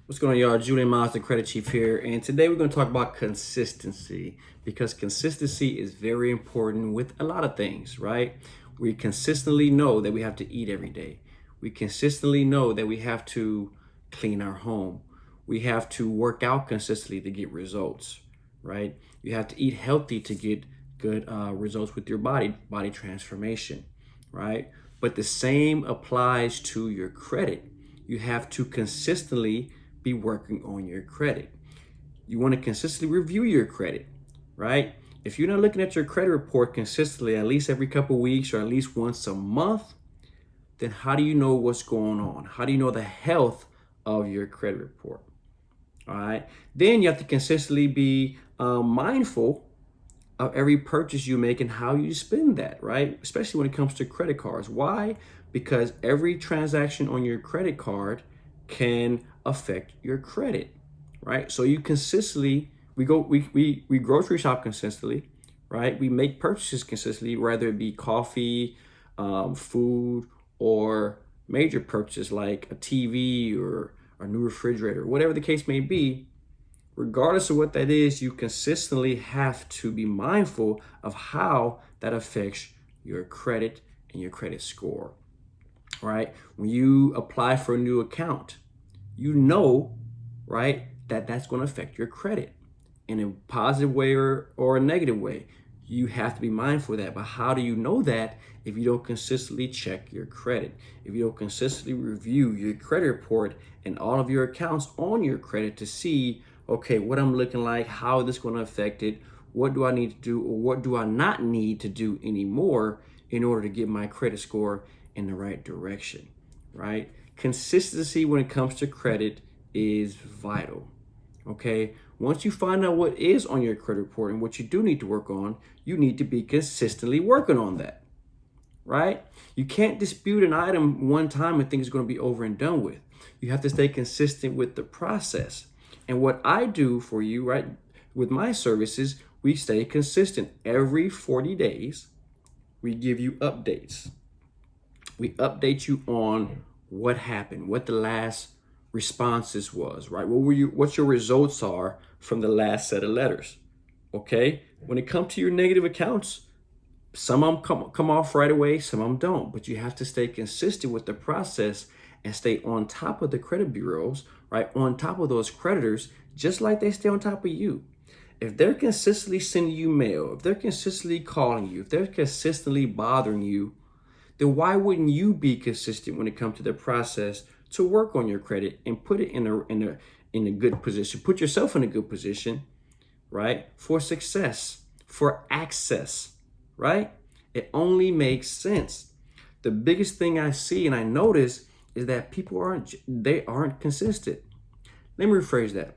What's going on, y'all? Julian Miles, the Credit Chief here, and today we're going to talk about consistency because consistency is very important with a lot of things, right? We consistently know that we have to eat every day. We consistently know that we have to clean our home. We have to work out consistently to get results, right? You have to eat healthy to get good results with your body transformation, right? But the same applies to your credit. You have to consistently be working on your credit. You want to consistently review your credit, right? If you're not looking at your credit report consistently, at least every couple of weeks or at least once a month, then how do you know what's going on? How do you know the health of your credit report? All right. Then you have to consistently be mindful of every purchase you make and how you spend that, right? Especially when it comes to credit cards. Why? Because every transaction on your credit card can affect your credit, right? So you consistently, we grocery shop consistently, right? We make purchases consistently, whether it be coffee, food, or major purchases like a TV or a new refrigerator, whatever the case may be. Regardless of what that is, you consistently have to be mindful of how that affects your credit and your credit score, right? When you apply for a new account, you know, right, that that's going to affect your credit in a positive way or a negative way. You have to be mindful of that. But how do you know that if you don't consistently check your credit? If you don't consistently review your credit report and all of your accounts on your credit to see, okay, what I'm looking like, how is this going to affect it? What do I need to do or what do I not need to do anymore in order to get my credit score in the right direction, right? Consistency when it comes to credit is vital. Okay, once you find out what is on your credit report and what you do need to work on, you need to be consistently working on that, right? You can't dispute an item one time and think it's going to be over and done with. You have to stay consistent with the process. And what I do for you, right, with my services, we stay consistent. Every 40 days, we give you updates. We update you on what happened, what the last responses was, right? What your results are from the last set of letters. Okay? When it comes to your negative accounts, some of them come off right away, some of them don't. But you have to stay consistent with the process and stay on top of the credit bureaus, right? On top of those creditors, just like they stay on top of you. If they're consistently sending you mail, if they're consistently calling you, if they're consistently bothering you, then why wouldn't you be consistent when it comes to the process to work on your credit and put it in a good position? Put yourself in a good position, right? For success, for access, right? It only makes sense. The biggest thing I see and I notice is that people aren't consistent. Let me rephrase that.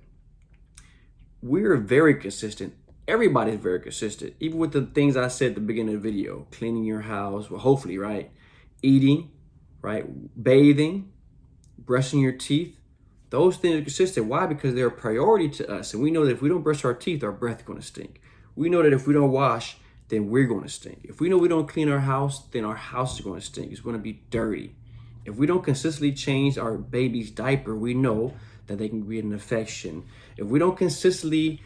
We're very consistent. Everybody's very consistent. Even with the things I said at the beginning of the video, cleaning your house, well, hopefully, right? Eating, right? Bathing, brushing your teeth. Those things are consistent. Why? Because they're a priority to us. And we know that if we don't brush our teeth, our breath is going to stink. We know that if we don't wash, then we're going to stink. If we know we don't clean our house, then our house is going to stink. It's going to be dirty. If we don't consistently change our baby's diaper, we know that they can get an infection. If we don't consistently,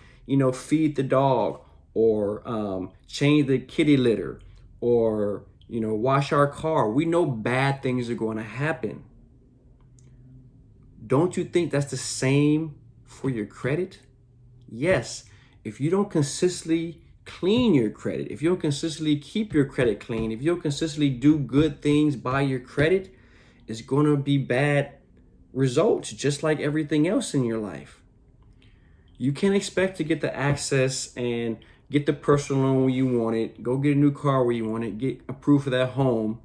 feed the dog or change the kitty litter or, wash our car, we know bad things are going to happen. Don't you think that's the same for your credit? Yes. If you don't consistently clean your credit, if you don't consistently keep your credit clean, if you don't consistently do good things by your credit, it's going to be bad results, just like everything else in your life. You can't expect to get the access and get the personal loan when you want it, go get a new car where you want it, get approved for that home,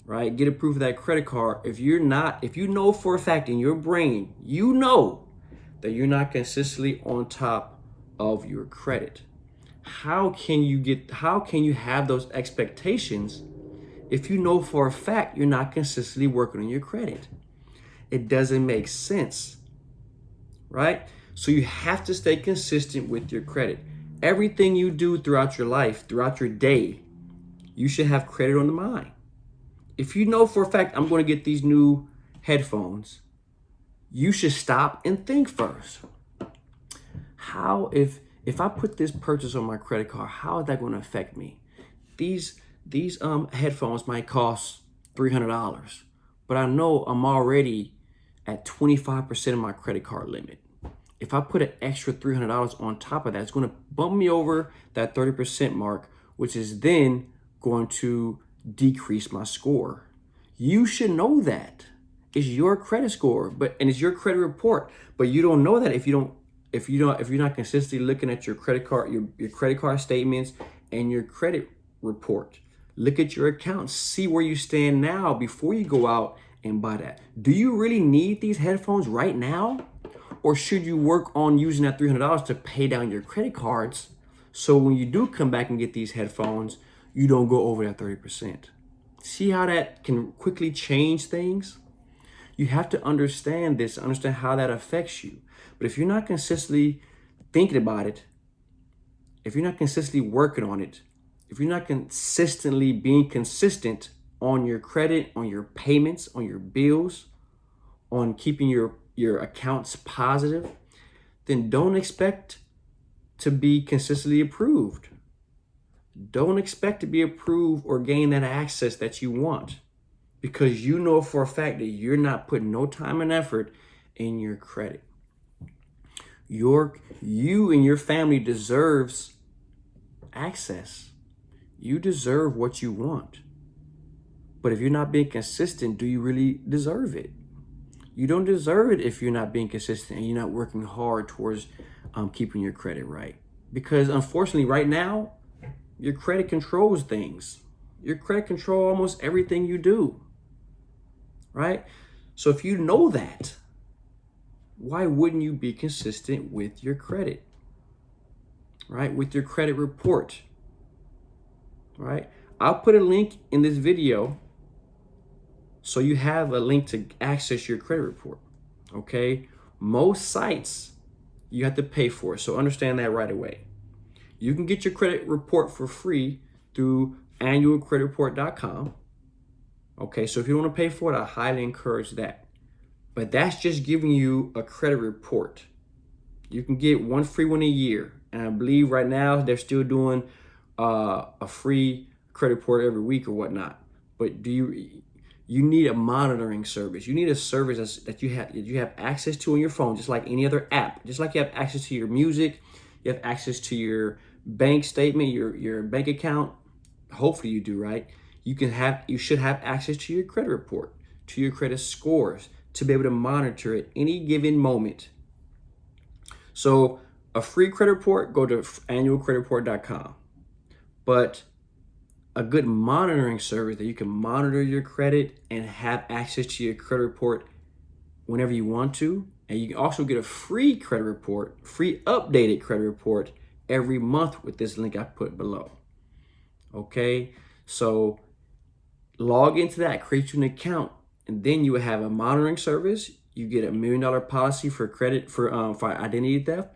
right? Get approved for that credit card. If you know for a fact in your brain, you know that you're not consistently on top of your credit. How can you have those expectations if you know for a fact you're not consistently working on your credit? It doesn't make sense, right? So you have to stay consistent with your credit. Everything you do throughout your life, throughout your day, you should have credit on the mind. If you know for a fact I'm going to get these new headphones, you should stop and think first. How, if I put this purchase on my credit card, how is that going to affect me? These headphones might cost $300, but I know I'm already at 25% of my credit card limit. If I put an extra $300 on top of that, it's going to bump me over that 30% mark, which is then going to decrease my score. You should know that. It's your credit score, and it's your credit report. But you don't know that if you're not consistently looking at your credit card, your credit card statements and your credit report. Look at your accounts, see where you stand now before you go out and buy that. Do you really need these headphones right now? Or should you work on using that $300 to pay down your credit cards so when you do come back and get these headphones, you don't go over that 30%? See how that can quickly change things? You have to understand this, understand how that affects you. But if you're not consistently thinking about it, if you're not consistently working on it, if you're not consistently being consistent on your credit, on your payments, on your bills, on keeping your accounts positive, then don't expect to be consistently approved. Don't expect to be approved or gain that access that you want, because you know for a fact that you're not putting no time and effort in your credit. You and your family deserves access. You deserve what you want. But if you're not being consistent, do you really deserve it? You don't deserve it if you're not being consistent and you're not working hard towards keeping your credit right. Because unfortunately, right now, your credit controls things. Your credit controls almost everything you do, right? So if you know that, why wouldn't you be consistent with your credit, right? With your credit report, right? I'll put a link in this video so you have a link to access your credit report, okay? Most sites you have to pay for, so understand that right away. You can get your credit report for free through annualcreditreport.com. Okay, so if you want to pay for it, I highly encourage that. But that's just giving you a credit report. You can get one free one a year. And I believe right now they're still doing a free credit report every week or whatnot. But you need a monitoring service. You need a service that you have access to on your phone, just like any other app. Just like you have access to your music, you have access to your bank statement, your bank account. Hopefully you do, right? You should have access to your credit report, to your credit scores, to be able to monitor at any given moment. So a free credit report, go to annualcreditreport.com. But a good monitoring service that you can monitor your credit and have access to your credit report whenever you want to. And you can also get a free credit report, free updated credit report every month with this link I put below. Okay, so log into that, create you an account, and then you will have a monitoring service. You get $1 million policy for credit for identity theft.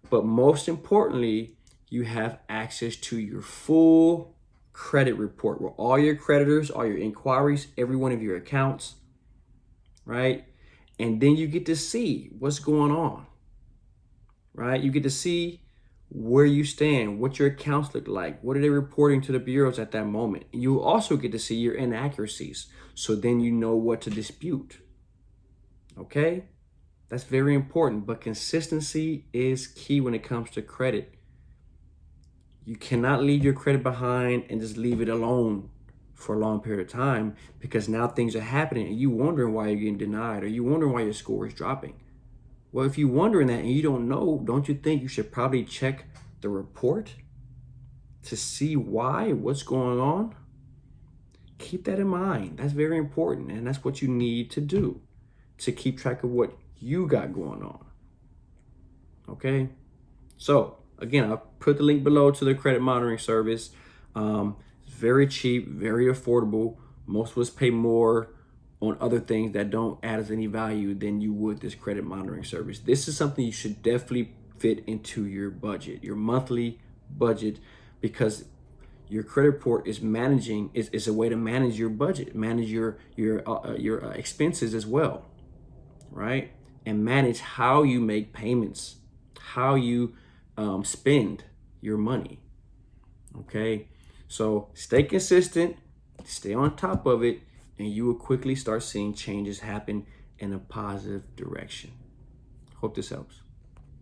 But most importantly, you have access to your full credit report where all your creditors, all your inquiries, every one of your accounts, right? And then you get to see what's going on, right? You get to see where you stand, what your accounts look like, what are they reporting to the bureaus at that moment. You also get to see your inaccuracies, so then you know what to dispute. Okay? That's very important, but consistency is key when it comes to credit. You cannot leave your credit behind and just leave it alone for a long period of time, because now things are happening and you wondering why you're getting denied, or you wondering why your score is dropping. Well, if you're wondering that and you don't know, don't you think you should probably check the report to see what's going on? Keep that in mind. That's very important, and that's what you need to do to keep track of what you got going on. Okay? So, again, I'll put the link below to the credit monitoring service. It's very cheap, very affordable. Most of us pay more on other things that don't add us any value than you would this credit monitoring service. This is something you should definitely fit into your budget, your monthly budget, because your credit report is a way to manage your budget, manage your expenses as well, right? and manage how you make payments, how you spend your money. Okay, so stay consistent, stay on top of it, and you will quickly start seeing changes happen in a positive direction. Hope this helps.